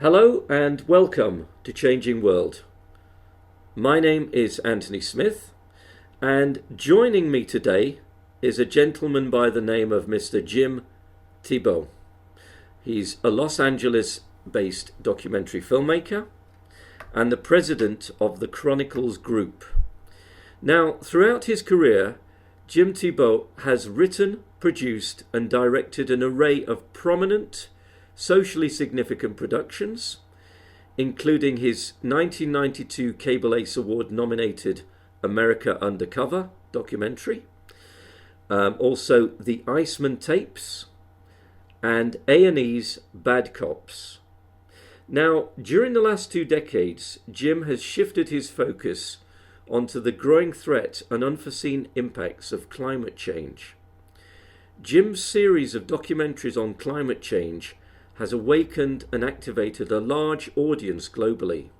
Hello and welcome to Changing World. My name is Anthony Smith, and joining me today is a gentleman by the name of Mr. Jim Thebaut. He's a Los Angeles-based documentary filmmaker and the president of the Chronicles Group. Now, throughout his career, Jim Thebaut has written, produced and directed an array of prominent, socially significant productions, including his 1992 Cable Ace Award nominated America Undercover documentary, also the Iceman Tapes, and A&E's Bad Cops. Now, during the last 2 decades, Jim has shifted his focus onto the growing threat and unforeseen impacts of climate change. Jim's series of documentaries on climate change has awakened and activated a large audience globally.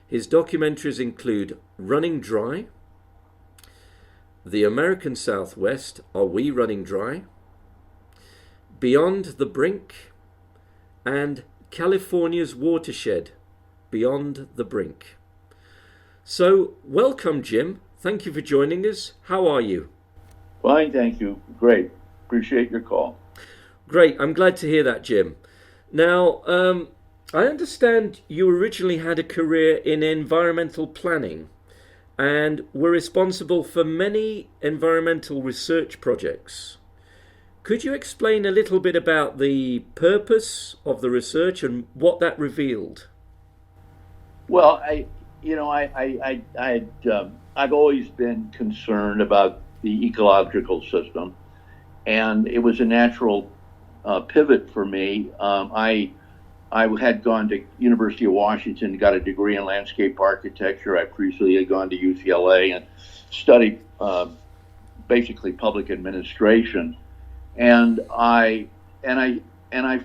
His documentaries include Running Dry, The American Southwest, Are We Running Dry?, Beyond the Brink, and California's Watershed, Beyond the Brink. So, welcome, Jim. Thank you for joining us. How are you? Fine, thank you. Great. Appreciate your call. Great. I'm glad to hear that, Jim. Now, I understand you originally had a career in environmental planning and were responsible for many environmental research projects. Could you explain a little bit about the purpose of the research and what that revealed? Well, I've always been concerned about the ecological system, and it was a natural pivot for me. I had gone to University of Washington, got a degree in landscape architecture. I previously had gone to UCLA and studied basically public administration. And I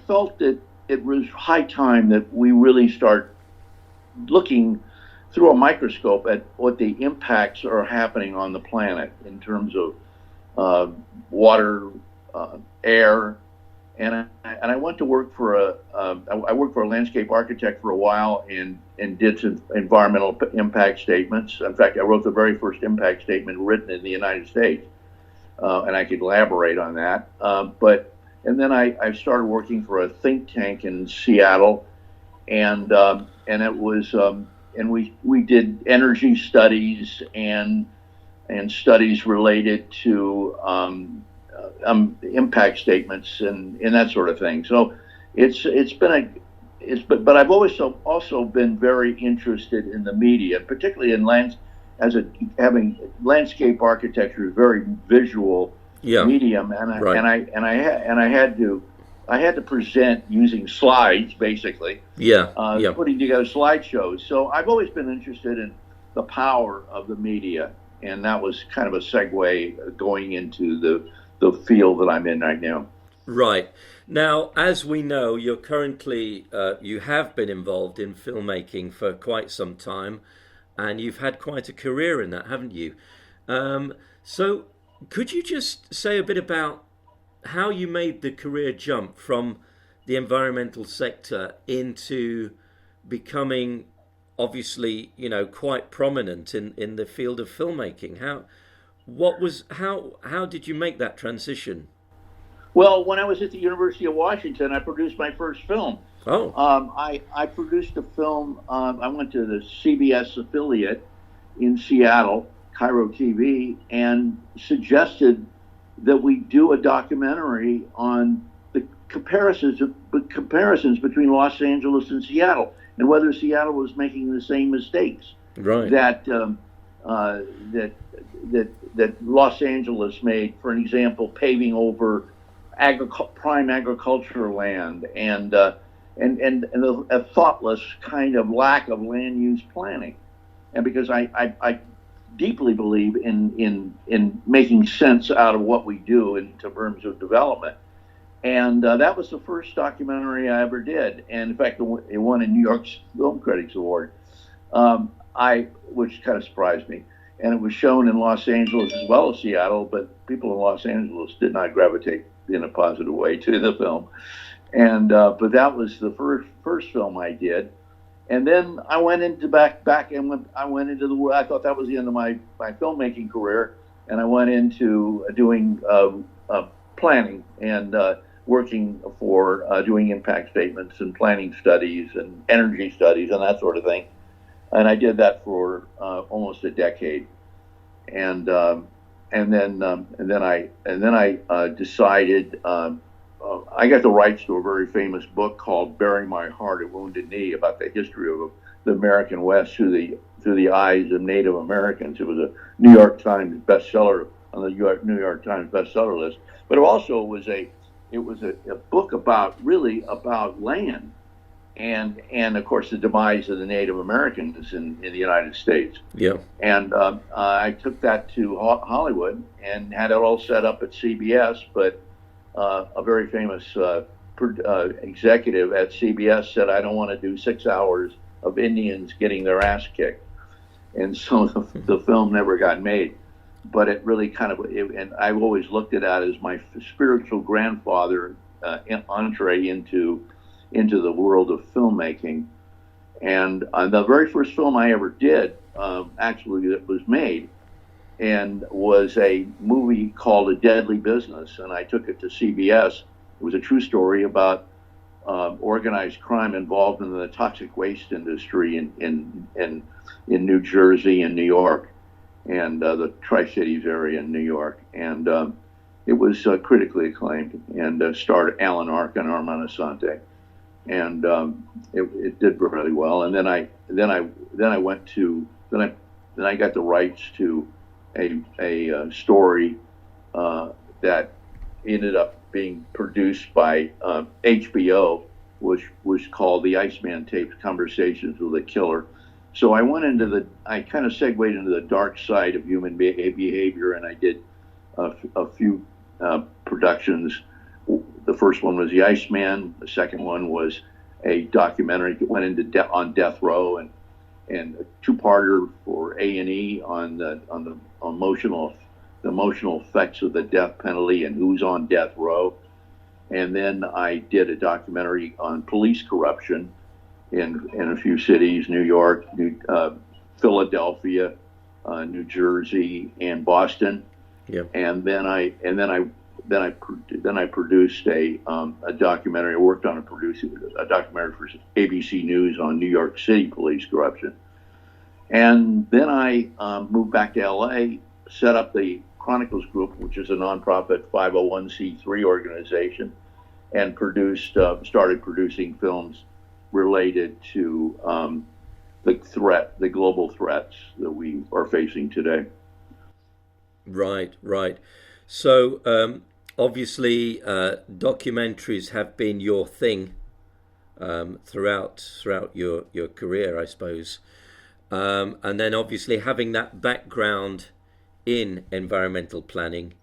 felt that it was high time that we really start looking through a microscope at what the impacts are happening on the planet in terms of water, air, and I went to work for I worked for a landscape architect for a while and did some environmental impact statements. In fact, I wrote the very first impact statement written in the United States. And I could elaborate on that. And then I started working for a think tank in Seattle, and it was and we did energy studies and studies related to impact statements and that sort of thing. So but I've always also been very interested in the media, particularly in having landscape architecture is very visual medium, and I had to present using slides, basically. Putting together slideshows. So I've always been interested in the power of the media, and that was kind of a segue going into the field that I'm in right now. Right. Now, as we know, you're currently you have been involved in filmmaking for quite some time. And you've had quite a career in that, haven't you? So could you just say a bit about how you made the career jump from the environmental sector into becoming, obviously, quite prominent in the field of filmmaking? How did you make that transition? Well, when I was at the University of Washington, I produced my first film. Oh. I produced a film. I went to the CBS affiliate in Seattle, Cairo TV, and suggested that we do a documentary on the comparisons between Los Angeles and Seattle, and whether Seattle was making the same mistakes that Los Angeles made. For an example, paving over prime agricultural land and a thoughtless kind of lack of land use planning. And because I deeply believe in making sense out of what we do in terms of development. And that was the first documentary I ever did. And in fact, it won a New York Film Critics Award, which kind of surprised me. And it was shown in Los Angeles as well as Seattle, but people in Los Angeles did not gravitate in a positive way to the film. And but that was the first film I did. And then I went into I went into the, I thought that was the end of my filmmaking career, and I went into doing planning and working for doing impact statements and planning studies and energy studies and that sort of thing. And I did that for almost a decade, and then I decided. I got the rights to a very famous book called "Bearing My Heart, a Wounded Knee," about the history of the American West through the eyes of Native Americans. It was a New York Times bestseller on the New York Times bestseller list. But it also was a book about land and of course the demise of the Native Americans in the United States. Yeah. And I took that to Hollywood and had it all set up at CBS, but a very famous executive at CBS said, "I don't want to do 6 hours of Indians getting their ass kicked," and so the film never got made. But it really and I've always looked at that as my spiritual grandfather entree into the world of filmmaking. And the very first film I ever did, actually, that was made, and was a movie called A Deadly Business, and I took it to CBS. It was a true story about organized crime involved in the toxic waste industry in New Jersey and New York, and the Tri-Cities area in New York. And it was critically acclaimed, and starred Alan Arkin and Armand Assante, and it did really well. And then I got the rights to a story that ended up being produced by HBO, which was called The Iceman Tapes: Conversations with a Killer. So I kind of segued into the dark side of human behavior, and I did a few productions. The first one was The Iceman. The second one was a documentary that went into on death row, and a two-parter for A&E on the emotional effects of the death penalty and who's on death row. And then I did a documentary on police corruption in a few cities: New York, Philadelphia, New Jersey, and Boston. Yep. And then I produced a documentary. I worked on producing a documentary for ABC News on New York City police corruption. And then I moved back to LA, set up the Chronicles Group, which is a nonprofit 501c3 organization, and started producing films related to the global threats that we are facing today. Right. So obviously, documentaries have been your thing throughout your career, I suppose. And then obviously having that background in environmental planning,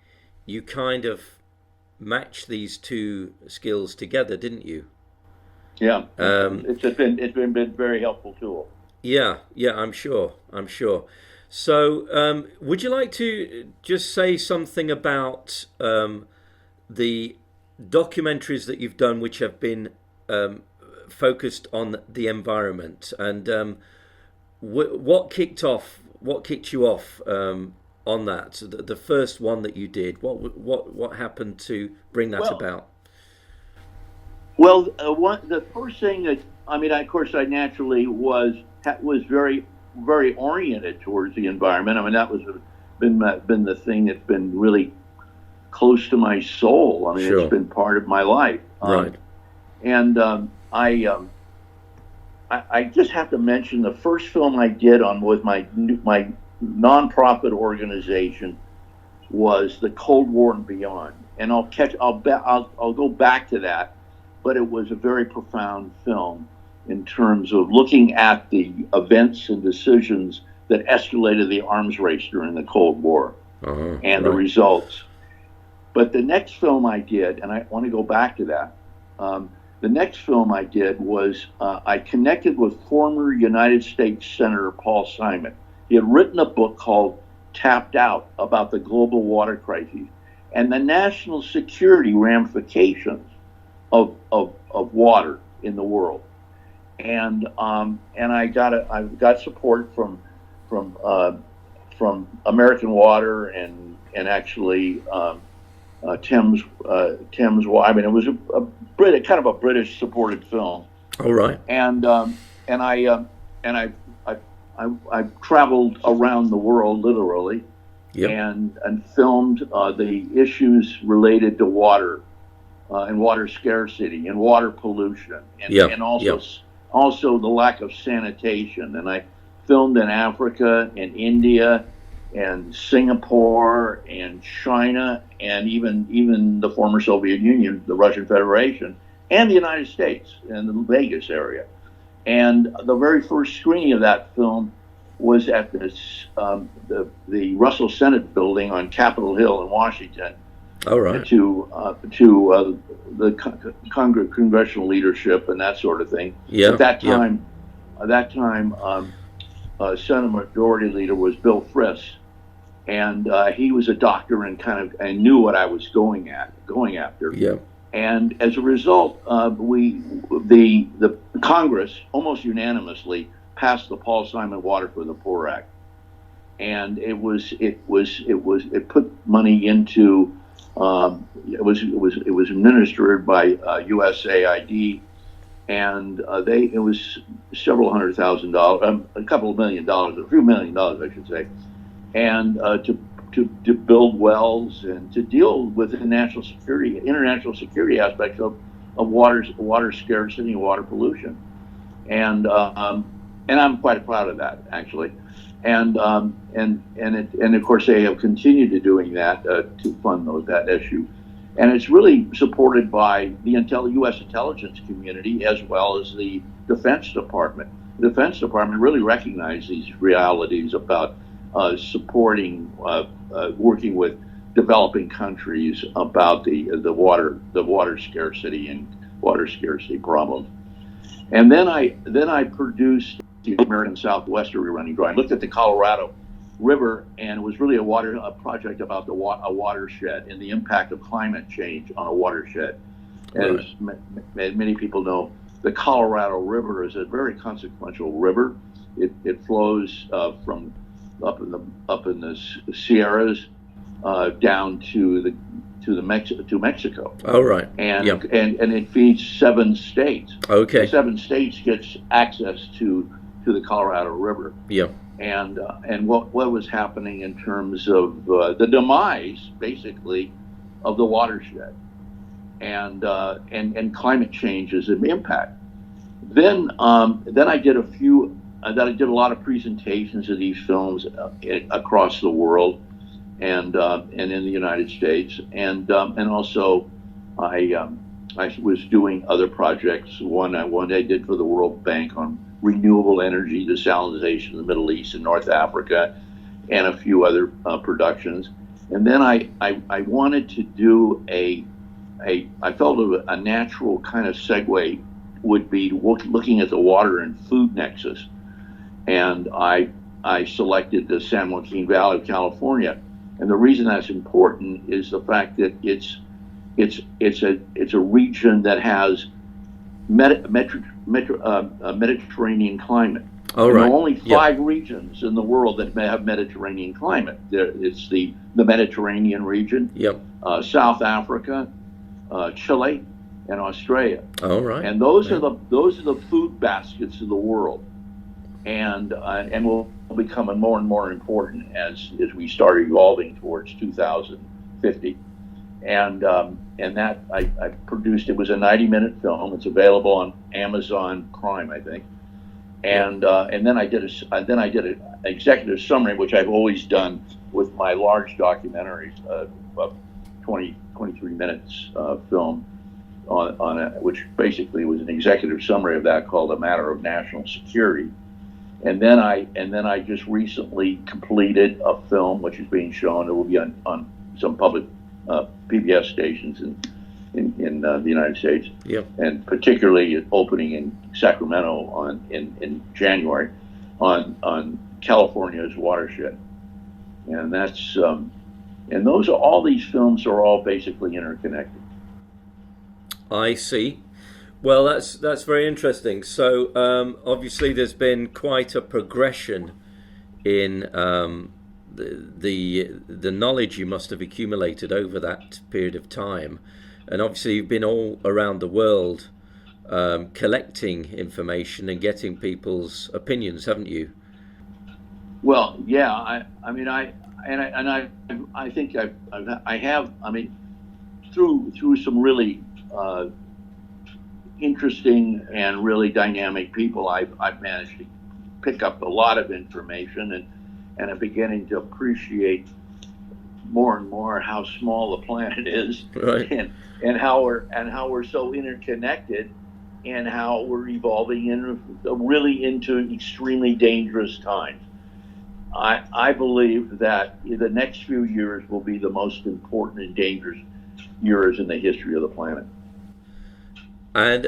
you kind of matched these two skills together, didn't you? Yeah, it's been very helpful tool. Yeah, I'm sure. So, would you like to just say something about the documentaries that you've done, which have been focused on the environment, and what kicked you off on that? The first one that you did. What happened to bring that about? Well, the first thing that of course, I naturally was very, very oriented towards the environment. I mean, that was been the thing that's been really close to my soul. I mean, Sure. It's been part of my life. Right. And I just have to mention the first film I did with my nonprofit organization was The Cold War and Beyond. And I'll go back to that, but it was a very profound film in terms of looking at the events and decisions that escalated the arms race during the Cold War and the results. But the next film I did, and I want to go back to that, the next film I did was I connected with former United States Senator Paul Simon. He had written a book called Tapped Out about the global water crisis and the national security ramifications of water in the world, and I got support from American Water and actually Thames Water. I mean, it was kind of a British supported film. All right. And I traveled around the world literally, Yep. and filmed the issues related to water and water scarcity and water pollution, and also the lack of sanitation. And I filmed in Africa and India and Singapore and China and even the former Soviet Union, the Russian Federation, and the United States and the Vegas area. And the very first screening of that film was at the Russell Senate building on Capitol Hill in Washington. All right. To the congressional leadership and that sort of thing. Yeah. At that time, Senate Majority Leader was Bill Frist, and he was a doctor and and knew what I was going after. Yeah. And as a result, the Congress almost unanimously passed the Paul Simon Water for the Poor Act, and it put money into it was administered by USAID, and it was several $100,000, a couple of $1 million, a few $1 million, I should say, and to build wells and to deal with the international security aspects of water scarcity and water pollution, and I'm quite proud of that, actually, and of course they have continued to doing that to fund that issue, and it's really supported by the U.S. intelligence community as well as the Defense Department. The Defense Department really recognized these realities about supporting, working with developing countries about the water scarcity and water scarcity problems. And then I produced the American Southwestern Rerunning Drawing. I looked at the Colorado River, and it was really a project about a watershed and the impact of climate change on a watershed. As many people know, the Colorado River is a very consequential river. It flows from up in the Sierras down to Mexico. Oh, right. And it feeds 7 states. Okay. The 7 states gets access to the Colorado River. Yeah. And what was happening in terms of the demise, basically, of the watershed, and climate change's impact. Then I did a lot of presentations of these films across the world, and in the United States, and also I was doing other projects. One I did for the World Bank on renewable energy, desalinization in the Middle East and North Africa, and a few other productions. And then I wanted to do I felt a natural kind of segue would be looking at the water and food nexus. And I selected the San Joaquin Valley of California. And the reason that's important is the fact that it's a region that has Mediterranean climate. Oh, right. There are only 5 regions in the world that have Mediterranean climate. It's the Mediterranean region, South Africa, Chile, and Australia. Oh, right. And those are the food baskets of the world, and will become more and more important as we start evolving towards 2050. And that I produced. It was a 90-minute film. It's available on Amazon Prime, I think. And then I did an executive summary, which I've always done with my large documentaries, 23 minutes film on which basically was an executive summary of that called A Matter of National Security. And then I just recently completed a film which is being shown. It will be on some public PBS stations in the United States, and particularly opening in Sacramento in January on California's Watershed, and that's and those are all these films are all basically interconnected. I see. Well, that's very interesting. So obviously, there's been quite a progression in the knowledge you must have accumulated over that period of time, and obviously you've been all around the world collecting information and getting people's opinions, haven't you? Well, yeah. I think I have. I mean, through some really interesting and really dynamic people, I've managed to pick up a lot of information, and I'm beginning to appreciate more and more how small the planet is, Right. and how we're so interconnected, and how we're evolving into extremely dangerous times. I believe that the next few years will be the most important and dangerous years in the history of the planet. And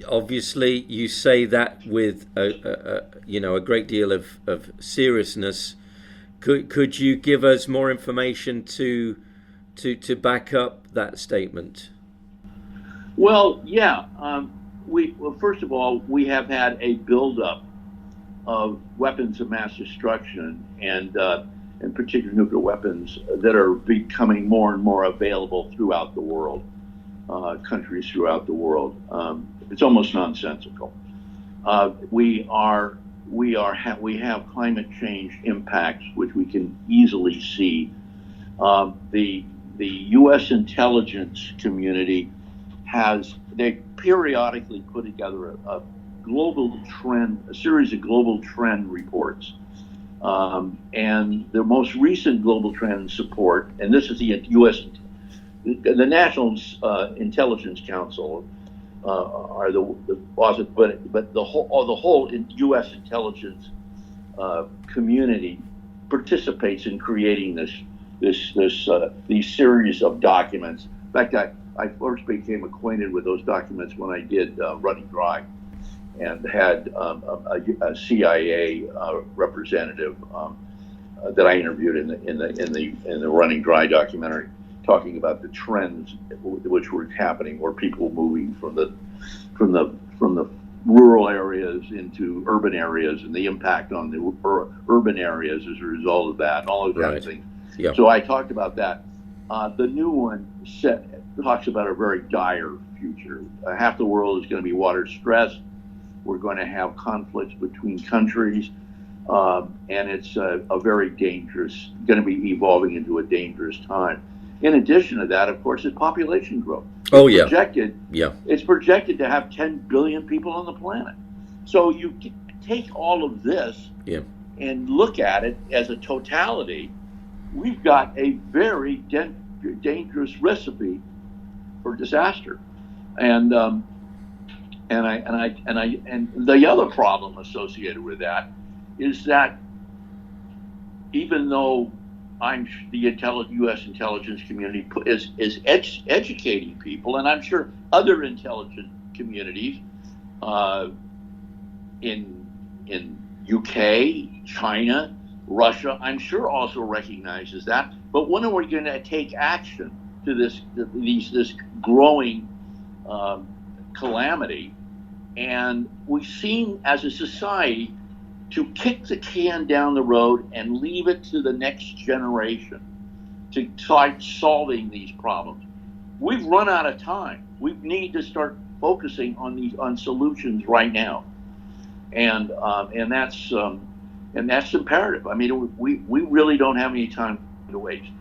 obviously, you say that with a great deal of seriousness. Could you give us more information to back up that statement? Well, yeah. First of all, we have had a buildup of weapons of mass destruction, and in particular nuclear weapons that are becoming more and more available throughout the world, countries throughout the world. It's almost nonsensical. We have climate change impacts, which we can easily see. The U.S. intelligence community they periodically put together a series of global trend reports. And the most recent global trend support, and this is the the National Intelligence Council are the authors, but the whole U.S. intelligence community participates in creating these series of documents. In fact, I first became acquainted with those documents when I did Running Dry, and had a CIA representative that I interviewed in the Running Dry documentary, talking about the trends which were happening, where people were moving from the rural areas into urban areas, and the impact on the urban areas as a result of that, and all those kind of things. Yeah. So I talked about that. The new one talks about a very dire future. Half the world is going to be water stressed. We're going to have conflicts between countries, and it's a very dangerous, going to be evolving into a dangerous time. In addition to that, of course, is population growth. It's projected to have 10 billion people on the planet. So you take all of this and look at it as a totality. We've got a very dangerous recipe for disaster, and the other problem associated with that is that even though the U.S. intelligence community is educating people, and I'm sure other intelligence communities in UK, China, Russia, I'm sure also recognizes that. But when are we going to take action to this growing calamity? And we seem, as a society, to kick the can down the road and leave it to the next generation to try solving these problems. We've run out of time. We need to start focusing on solutions right now, and that's imperative. I mean, we really don't have any time to waste.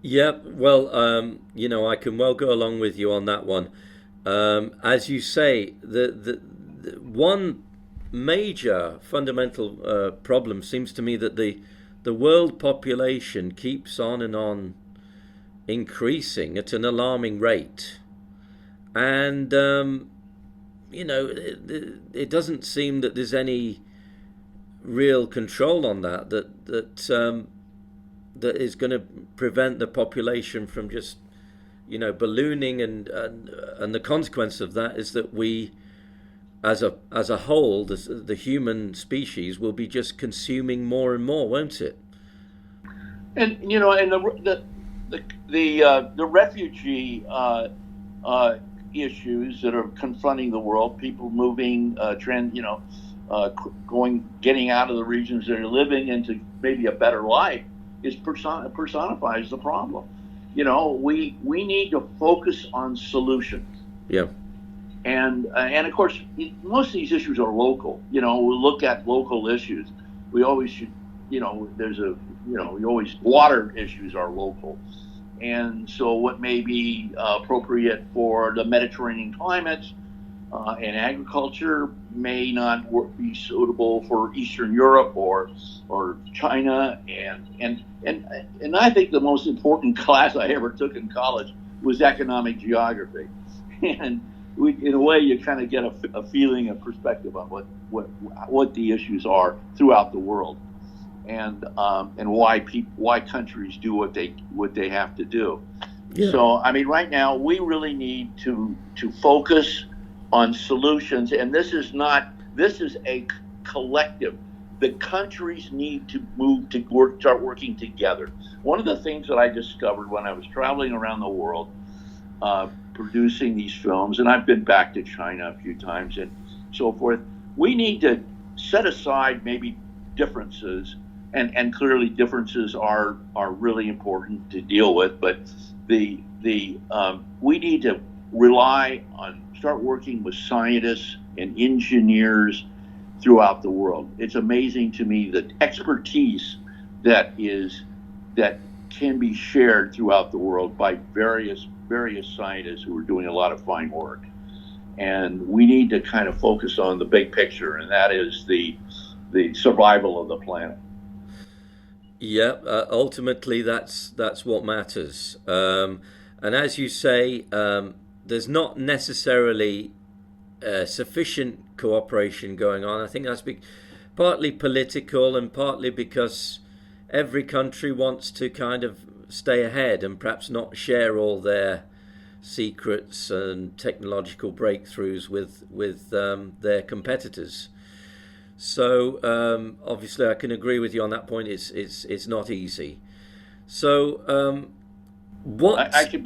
Yeah, well, I can well go along with you on that one. As you say, the one major fundamental problem seems to me that the world population keeps on and on increasing at an alarming rate, and it doesn't seem that there's any real control on that is going to prevent the population from just ballooning, and the consequence of that is that we, as a whole, the human species will be just consuming more and more, won't it? And the refugee issues that are confronting the world. People moving, getting out of the regions they're living into maybe a better life personifies the problem. We need to focus on solutions. Yeah. And of course, most of these issues are local. We look at local issues. We always should, water issues are local. And so what may be appropriate for the Mediterranean climates and agriculture may not be suitable for Eastern Europe or China. And I think the most important class I ever took in college was economic geography. And in a way, you kind of get a feeling, a perspective on what the issues are throughout the world, and why countries do what they have to do. Yeah. So, I mean, right now we really need to focus on solutions, and this is a collective. The countries need to start working together. One of the things that I discovered when I was traveling around the world, producing these films, and I've been back to China a few times and so forth, we need to set aside maybe differences, and clearly differences are really important to deal with, but we need to start working with scientists and engineers throughout the world. It's amazing to me the expertise that can be shared throughout the world by various scientists who are doing a lot of fine work. And we need to kind of focus on the big picture, and that is the survival of the planet. Yeah, ultimately that's what matters. And as you say, there's not necessarily sufficient cooperation going on. I think that's partly political and partly because every country wants to kind of stay ahead and perhaps not share all their secrets and technological breakthroughs with their competitors. So obviously I can agree with you on that point. It's not easy. So what I could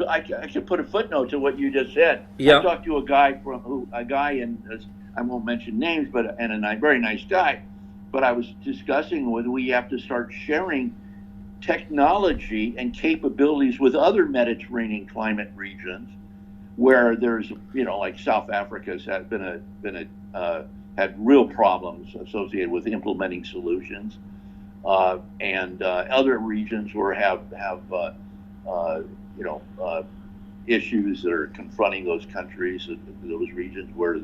put a footnote to what you just said. Yeah. I talked to a guy in, I won't mention names, and a very nice guy, but I was discussing whether we have to start sharing technology and capabilities with other Mediterranean climate regions where there's, like South Africa has had real problems associated with implementing solutions, and other regions where have issues that are confronting those countries, those regions where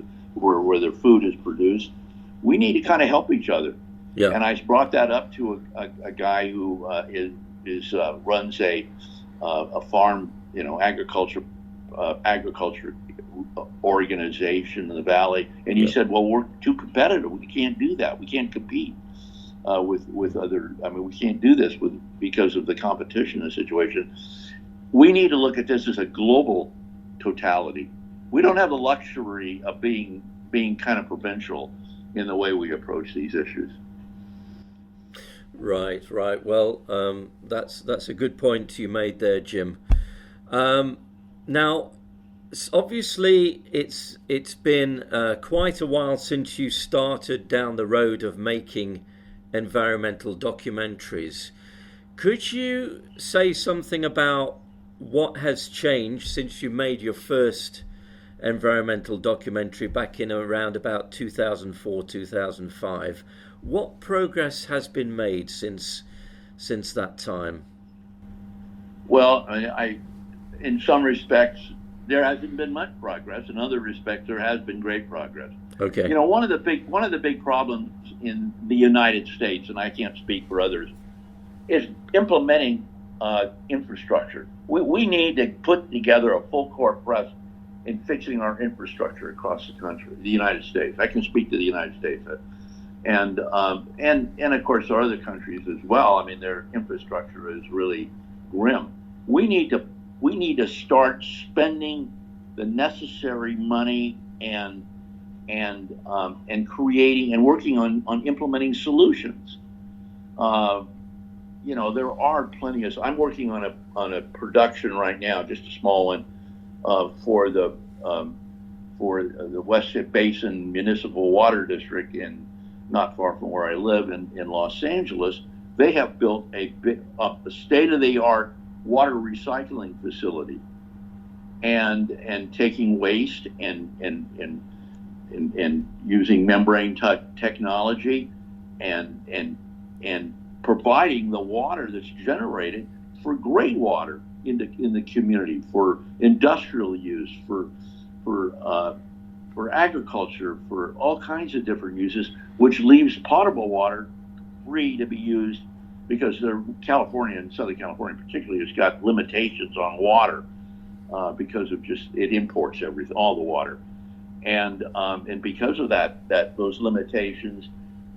their food is produced. We need to kind of help each other. Yeah. And I brought that up to a guy who runs a farm, agriculture organization in the valley, and he said, "Well, we're too competitive. We can't do that. We can't compete with other. I mean, we can't do this because of the competition and the situation. We need to look at this as a global totality. We don't have the luxury of being kind of provincial in the way we approach these issues." Right. Well, that's a good point you made there, Jim. Now, obviously, it's been quite a while since you started down the road of making environmental documentaries. Could you say something about what has changed since you made your first environmental documentary back in around about 2004, 2005? What progress has been made since that time? Well, I in some respects, there hasn't been much progress. In other respects, there has been great progress. Okay. One of the big problems in the United States, and I can't speak for others, is implementing infrastructure. We need to put together a full court press in fixing our infrastructure across the country, the United States. I can speak to the United States, and of course there are other countries as well. I mean, their infrastructure is really grim. We need to start spending the necessary money and creating and working on implementing solutions. There are plenty of. I'm working on a production right now, just a small one, for the West Basin Municipal Water District not far from where I live in Los Angeles. They have built a state-of-the-art water recycling facility, and taking waste and using membrane technology and providing the water that's generated for gray water in the community, for industrial use, for agriculture, for all kinds of different uses, which leaves potable water free to be used, because California, and Southern California particularly, has got limitations on water because of just it imports everything, all the water, and because of those limitations,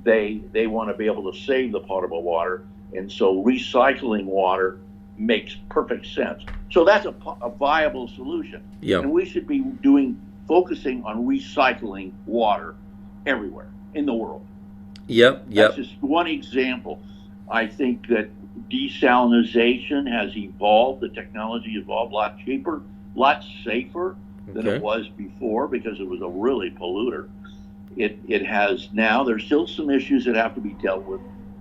they want to be able to save the potable water, and so recycling water makes perfect sense. So that's a viable solution. Yeah. And we should be focusing on recycling water everywhere in the world. Yep. That's just one example. I think that desalinization has evolved. The technology evolved a lot cheaper, a lot safer than it was before, because it was a really polluter. It has now. There's still some issues that have to be dealt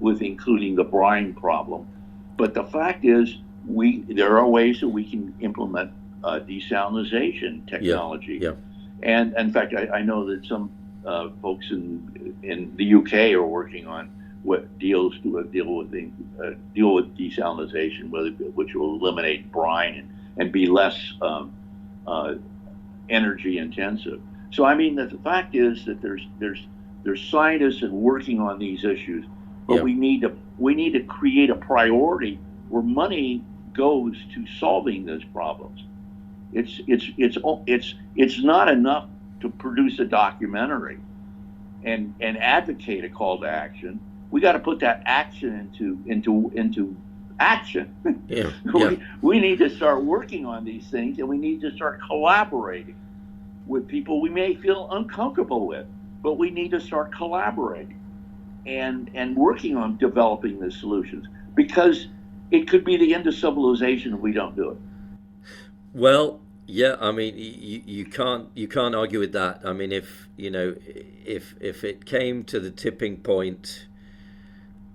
with including the brine problem. But the fact is, there are ways that we can implement desalinization technology. Yeah. And in fact, I know that some folks in the UK are working on what deal with desalinization, which will eliminate brine and be less energy intensive. So I mean, that the fact is that there's scientists and working on these issues, but we need to create a priority where money goes to solving these problems. It's not enough to produce a documentary and advocate a call to action. We got to put that action into action. Yeah. We need to start working on these things, and we need to start collaborating with people we may feel uncomfortable with, but we need to start collaborating and working on developing the solutions, because it could be the end of civilization if we don't do it. Well, yeah, I mean, you can't argue with that. I mean, if it came to the tipping point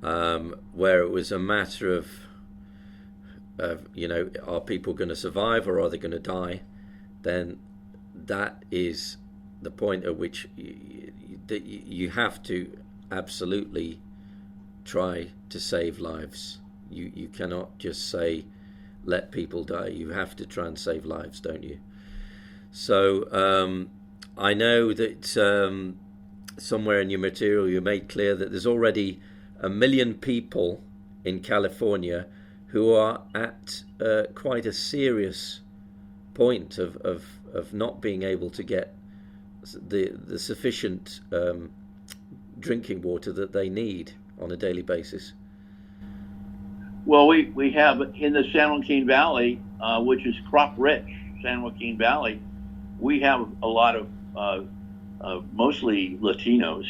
where it was a matter of are people going to survive or are they going to die, then that is the point at which you have to absolutely try to save lives. You cannot just say let people die. You have to try and save lives, don't you? So I know that somewhere in your material you made clear that there's already 1 million people in California who are at quite a serious point of not being able to get the sufficient drinking water that they need on a daily basis. Well, we have in the San Joaquin Valley, which is crop rich, San Joaquin Valley, we have a lot of mostly Latinos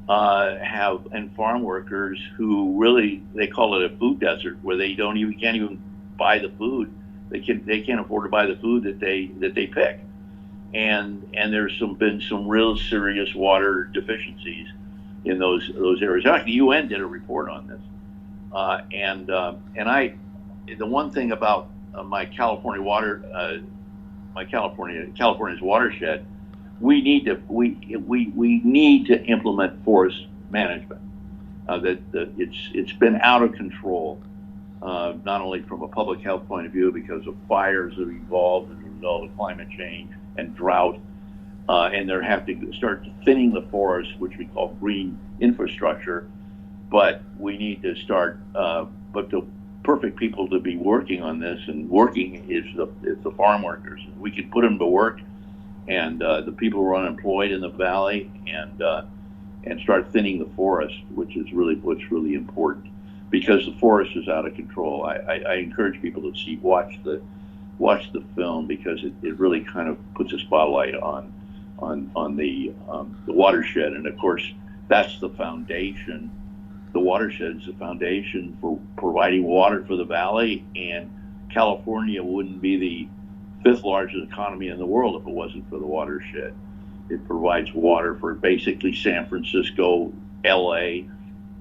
and farm workers who really, they call it a food desert, where they can't even buy the food. They can't afford to buy the food that they pick, and there's been some real serious water deficiencies in those areas. Actually, the UN did a report on this. The one thing about California's watershed, we need to implement forest management. It's been out of control, not only from a public health point of view because of fires that have evolved as a result of climate change and drought, and they have to start thinning the forest, which we call green infrastructure. But we need to start. But the perfect people to be working on this and working is the farm workers. We can put them to work, and the people who are unemployed in the valley, and start thinning the forest, which is really what's really important, because the forest is out of control. I encourage people to watch the film, because it really kind of puts a spotlight on the watershed, and of course that's the foundation. The watershed is the foundation for providing water for the valley, and California wouldn't be the fifth largest economy in the world if it wasn't for the watershed. It provides water for basically San Francisco, L.A.,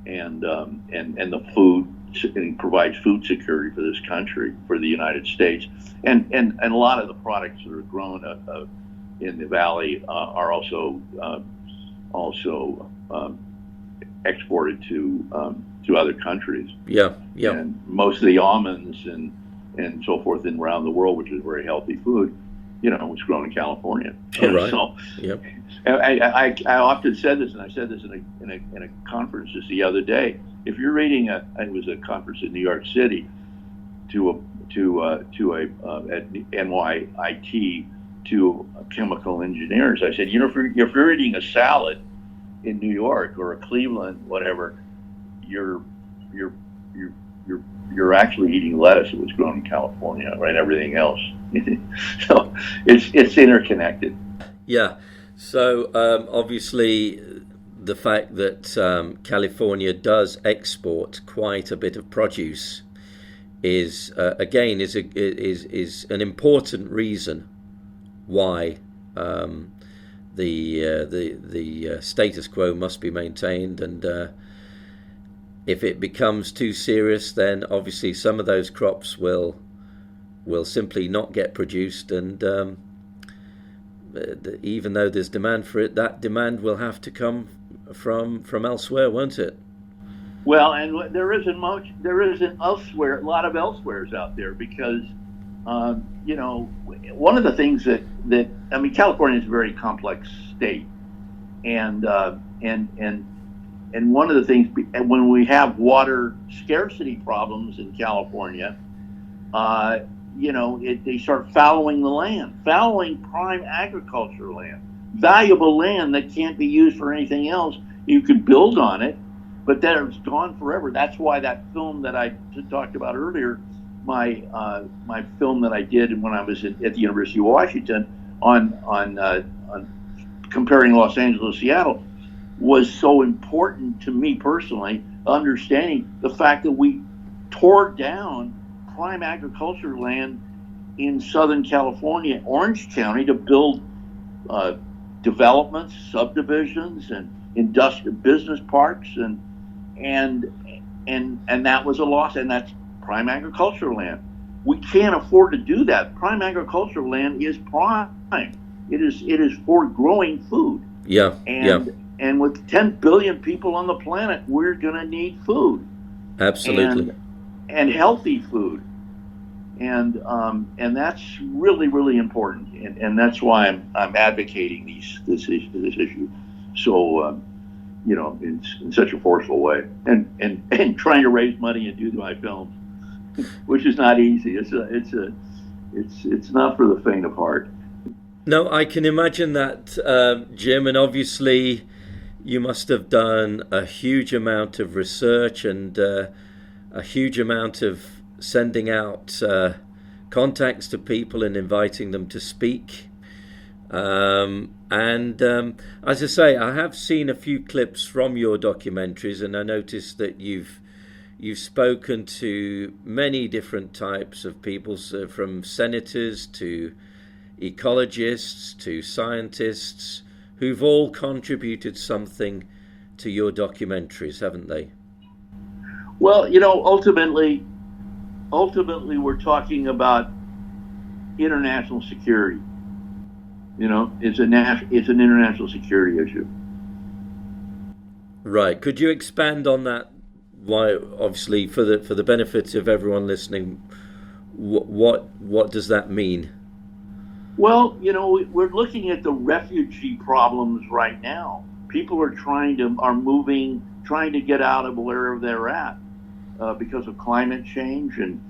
and the food. It provides food security for this country, for the United States, and a lot of the products that are grown in the valley are also exported to other countries. Yeah, yeah. And most of the almonds and so forth and around the world, which is very healthy food, was grown in California. Oh, right. So, yep. I often said this, and I said this in a conference just the other day. If you're reading it was a conference in New York City at NYIT to chemical engineers. I said, if you're eating a salad in New York or a Cleveland, whatever, you're actually eating lettuce that was grown in California, right? Everything else. So it's interconnected. Yeah. So obviously, the fact that California does export quite a bit of produce is again is an important reason why the status quo must be maintained, and if it becomes too serious, then obviously some of those crops will simply not get produced, and even though there's demand for it, that demand will have to come from elsewhere, won't it? Well, and there isn't much. There isn't elsewhere. A lot of elsewheres out there because, one of the things that California is a very complex state, and one of the things when we have water scarcity problems in California, they start fallowing the land, fallowing prime agriculture land, valuable land that can't be used for anything else. You could build on it, but then it's gone forever. That's why that film that I talked about earlier, my film that I did when I was at the University of Washington on comparing Los Angeles to Seattle, was so important to me personally, understanding the fact that we tore down prime agriculture land in Southern California, Orange County, to build developments, subdivisions, and industrial business parks, and that was a loss, and that's prime agriculture land. We can't afford to do that. Prime agriculture land is prime. It is for growing food. Yeah. And with 10 billion people on the planet, we're going to need food. Absolutely. And healthy food. And that's really, really important. And that's why I'm advocating this issue. So, in such a forceful way, and trying to raise money and do my films, which is not easy. It's not for the faint of heart. No, I can imagine that, Jim, and obviously you must have done a huge amount of research and a huge amount of sending out contacts to people and inviting them to speak. And as I say, I have seen a few clips from your documentaries, and I noticed that you've spoken to many different types of people, from senators to ecologists to scientists, who've all contributed something to your documentaries, haven't they? Well, ultimately we're talking about international security. It's an international security issue. Right. Could you expand on that? Why, obviously, for the benefit of everyone listening, what does that mean? Well, we're looking at the refugee problems right now. People are trying to get out of wherever they're at because of climate change and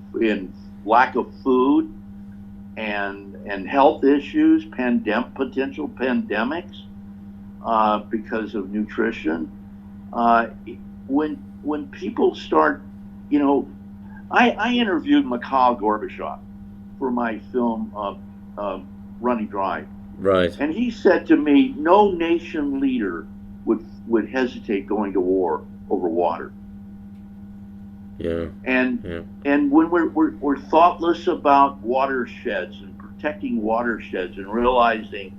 lack of food and health issues, potential pandemics because of nutrition. When people start, I interviewed Mikhail Gorbachev for my film Running Dry. Right. And he said to me, no nation leader would hesitate going to war over water. Yeah. And when we're thoughtless about watersheds protecting watersheds and realizing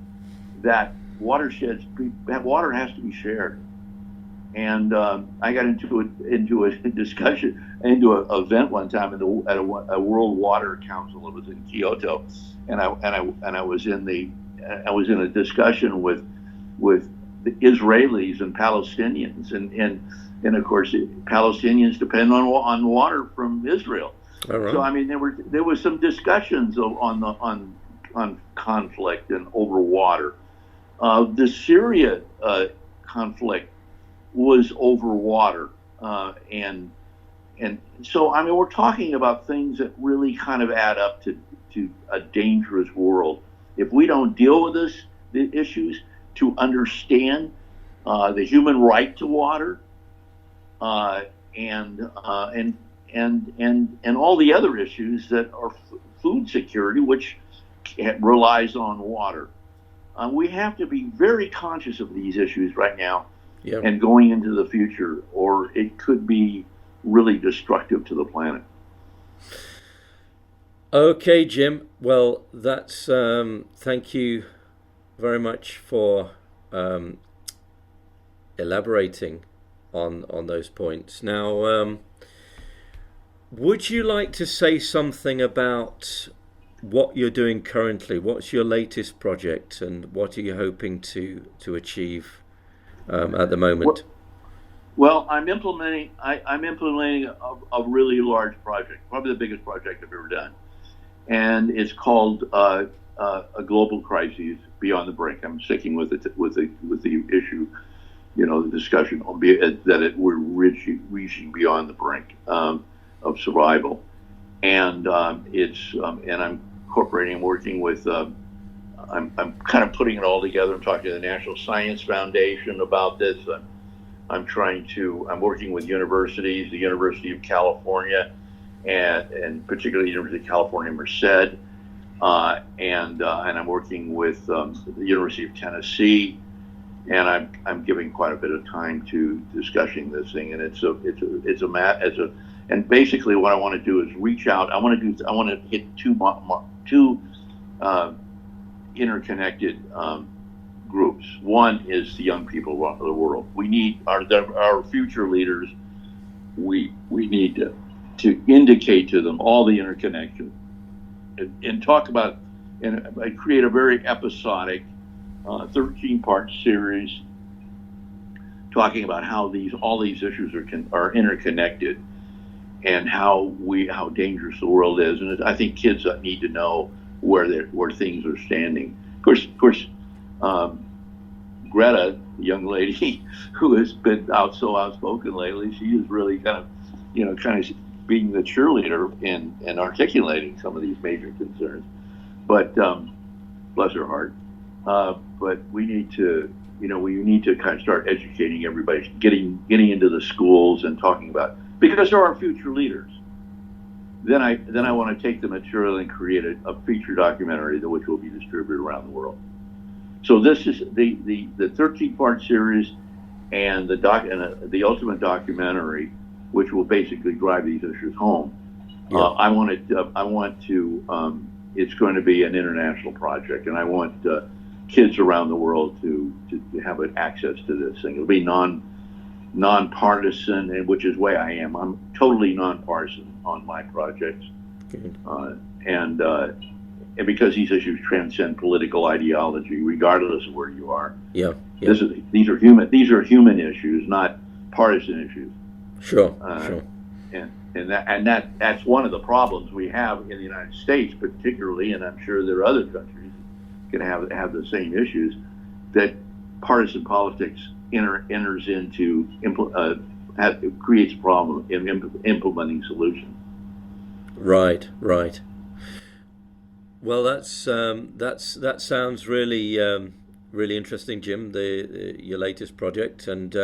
that water has to be shared. And I got into a discussion, into an event one time at a World Water Council. It was in Kyoto, and I was in a discussion with the Israelis and Palestinians, and of course Palestinians depend on water from Israel. Right. So I mean there was some discussions on conflict and over water. The Syria conflict was over water, and so I mean we're talking about things that really kind of add up to a dangerous world if we don't deal with the issues, to understand the human right to water, and all the other issues that are food security, which relies on water. We have to be very conscious of these issues right now. Yep. And going into the future, or it could be really destructive to the planet. Okay, Jim. Well, that's thank you very much for elaborating on those points. Now, would you like to say something about what you're doing currently? What's your latest project, and what are you hoping to achieve at the moment? Well, I'm implementing a really large project, probably the biggest project I've ever done, and it's called a global crisis beyond the brink. I'm sticking with the issue, the discussion that we're reaching beyond the brink of survival, and and I'm incorporating, working with. I'm kind of putting it all together. I'm talking to the National Science Foundation about this. I'm working with universities, the University of California, and particularly the University of California, Merced, and I'm working with the University of Tennessee, and I'm giving quite a bit of time to discussing this thing. And and basically what I want to do is reach out. I want to hit two interconnected groups. One is the young people of the world. We need our future leaders. We need to indicate to them all the interconnection, and talk about, and I create a very episodic 13-part series talking about how all these issues are interconnected, and how dangerous the world is. And I think kids need to know where things are standing. Of course, Greta, the young lady who has been so outspoken lately, she is really kind of being the cheerleader and articulating some of these major concerns. But bless her heart. But we need to kind of start educating everybody, getting into the schools and talking about, because they're our future leaders. Then I want to take the material and create a feature documentary which will be distributed around the world. So this is the 13-part series, and the ultimate documentary, which will basically drive these issues home. Yeah. I want to. It's going to be an international project, and I want kids around the world to have access to this thing. It'll be nonpartisan, and which is the way I am. I'm totally nonpartisan on my projects, and because these issues transcend political ideology, regardless of where you are. Yeah. These are human issues, not partisan issues. Sure. And that's one of the problems we have in the United States, particularly, and I'm sure there are other countries can have the same issues, that partisan politics enters into creates a problem in implementing solutions. Right. Well, that sounds really interesting, Jim. Your latest project, and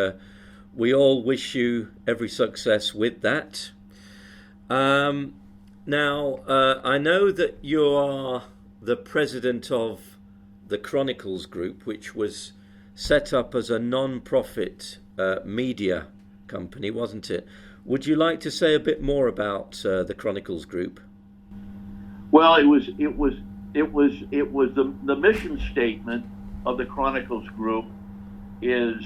we all wish you every success with that. Now, I know that you are the president of the Chronicles Group, which was set up as a non-profit media company, wasn't it? Would you like to say a bit more about the Chronicles Group? Well, it was it was the mission statement of the Chronicles Group is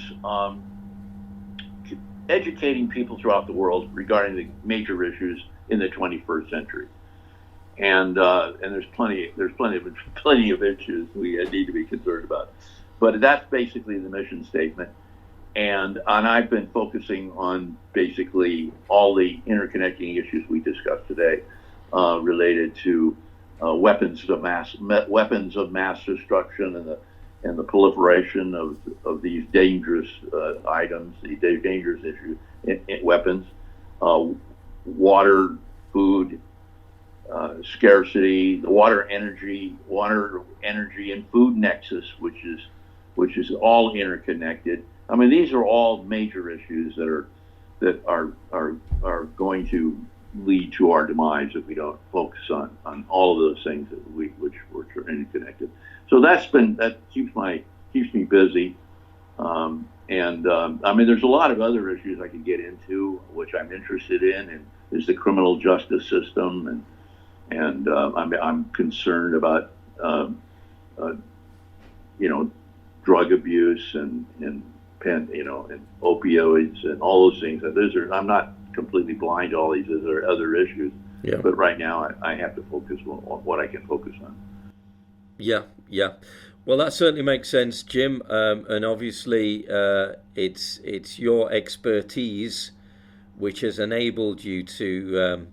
educating people throughout the world regarding the major issues in the 21st century. And there's plenty of issues we need to be concerned about, but that's basically the mission statement. And I've been focusing on basically all the interconnecting issues we discussed today, related to weapons of mass destruction and the proliferation of these dangerous items, these dangerous issues, weapons, water, food. Scarcity, the water energy and food nexus, which is all interconnected. I mean, these are all major issues that are going to lead to our demise if we don't focus on all of those things which are interconnected. So that keeps me busy. I mean, there's a lot of other issues I could get into, which I'm interested in, and is the criminal justice system, and I'm concerned about drug abuse and opioids and all those things. I'm not completely blind to all these. There are other issues, but right now I have to focus on what I can focus on. Yeah. Well, that certainly makes sense, Jim. And obviously, it's your expertise which has enabled you to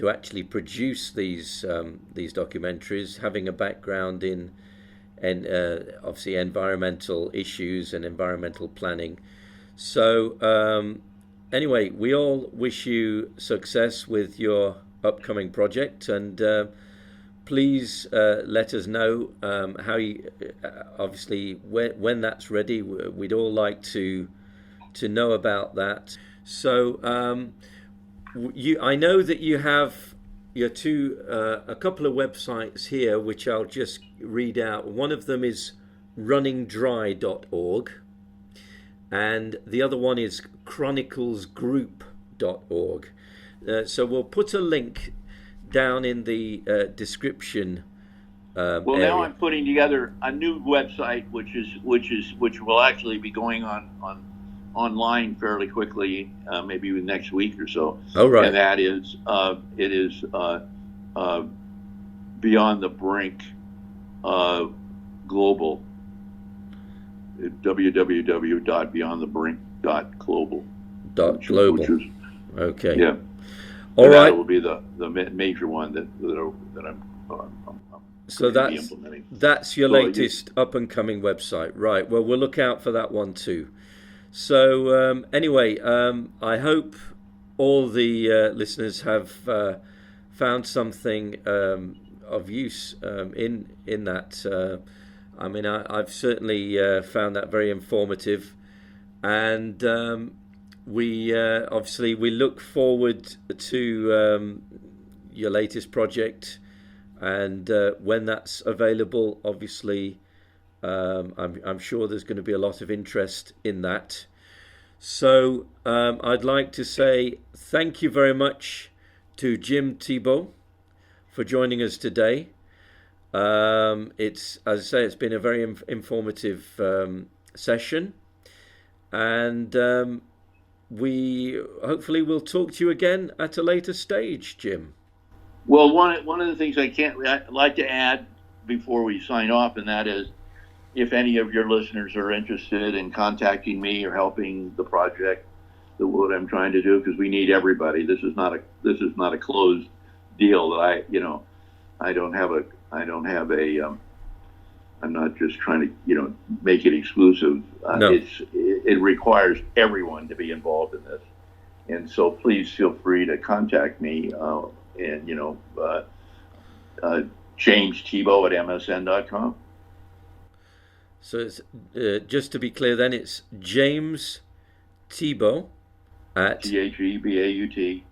actually produce these documentaries, having a background in obviously environmental issues and environmental planning. So anyway, we all wish you success with your upcoming project, and please let us know how you, obviously when that's ready. We'd all like to know about that. So I know that you have a couple of websites here, which I'll just read out. One of them is runningdry.org, and the other one is chroniclesgroup.org. So we'll put a link down in the description. Well, area. Now I'm putting together a new website, which will actually be going online fairly quickly, maybe next week or so. Oh, right. And that is it is Beyond the Brink Global. www.beyondthebrink.global. Global. Okay. Yeah. All right. That will be the major one that I'm so that's your latest up and coming website, right? Well, we'll look out for that one too. So anyway, I hope all the listeners have found something of use in that. I mean, I've certainly found that very informative, and we look forward to your latest project, and when that's available, obviously. I'm sure there's going to be a lot of interest in that. So I'd like to say thank you very much to Jim Thebaut for joining us today. It's, as I say, it's been a very informative session, and we hopefully will talk to you again at a later stage, Jim. Well, one of the things I'd like to add before we sign off, and that is, if any of your listeners are interested in contacting me or helping the project, what I'm trying to do, because we need everybody. This is not a closed deal that I'm not just trying to make it exclusive. No. It requires everyone to be involved in this, and so please feel free to contact me James Thebaut at msn.com. So it's, just to be clear then, it's James Thebaut at Thebaut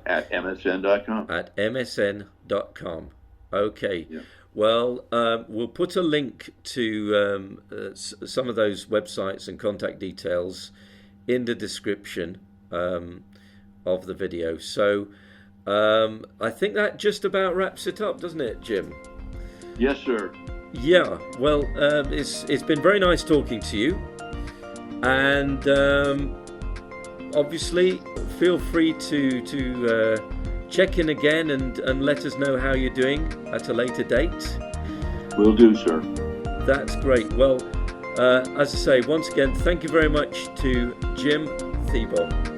at msn.com. At msn.com. Okay. Yeah. Well, we'll put a link to some of those websites and contact details in the description of the video. So I think that just about wraps it up, doesn't it, Jim? Yes, sir. Yeah, well, it's been very nice talking to you, and obviously feel free to check in again and let us know how you're doing at a later date. Will do, sir. That's great. Well, as I say, once again, thank you very much to Jim Thebaut.